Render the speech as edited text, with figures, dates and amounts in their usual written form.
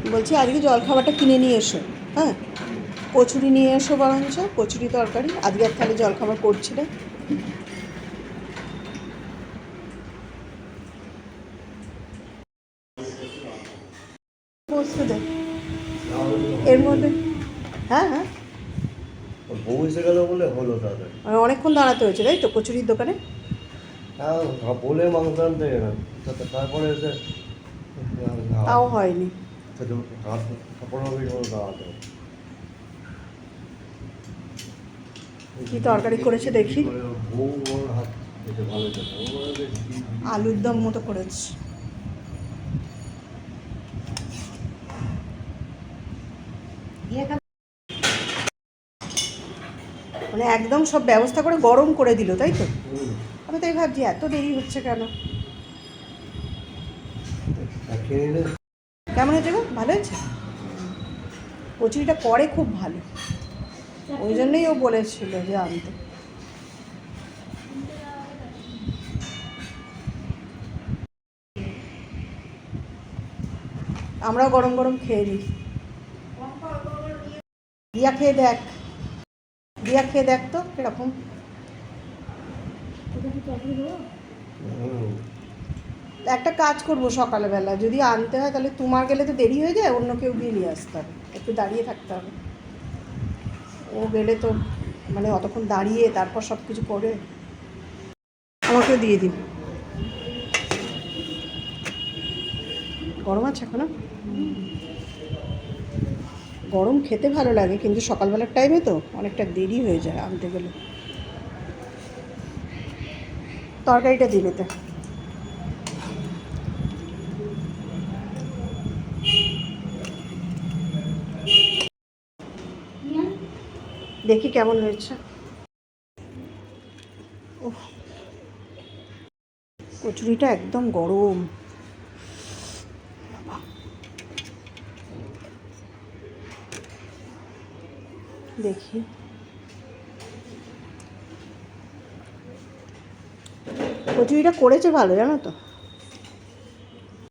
বলছি আজকে জলখাবারটা কিনে নিয়ে এসো। হ্যাঁ, কচুরি নিয়ে এসো, বরঞ্চ কচুরি তরকারি। আজকে আর তাহলে জলখাবার করছি না। বসতে দে এর মধ্যে। হ্যাঁ হ্যাঁ, বউ এসে গেল বলে হলো তাদের। অনেকক্ষণ দাঁড়াতে হয়েছে তাই তো কচুরির দোকানে? হ্যাঁ, বলে মাংস আনতে গেলাম, তারপরে এসে তাও হয়নি। দাঁড়াতে। কি তরকারি করেছে দেখি। বউ ওর হাত থেকে ভালো খেতে, আলুর দম মতো করেছে। মানে একদম সব ব্যবস্থা করে গরম করে দিল তাই তো? আমি তাই ভাবছি এত দেরি হচ্ছে কেন। কেমন হয়েছে গো? ভালো হয়েছে? কচুরিটা করে খুব ভালো, ওই জন্যই ও বলেছিল যে আনতে। আমরাও গরম গরম খেয়ে নিই। দিয়া খেয়ে দেখ, দিয়া খেয়ে দেখ তো কিরকম। একটা কাজ করবো, সকালবেলা যদি আনতে হয় তাহলে তোমার গেলে তো দেরি হয়ে যায়, অন্য কেউ দিয়ে নিয়ে আসতে হবে, একটু দাঁড়িয়ে থাকতে হবে। ও গেলে তো মানে অতক্ষণ দাঁড়িয়ে তারপর সব কিছু করে। আমাকেও দিয়ে দিন। গরম আছে এখনো? গরম খেতে ভালো লাগে, কিন্তু সকালবেলার টাইমে তো অনেকটা দেরি হয়ে যায় আনতে গেলে। তরকারিটা দিবে তো। দেখি কেমন হয়েছে। ওহ, কচুরিটা একদম গরম। দেখি, কচুরিটা করেছে ভালো, জানো তো।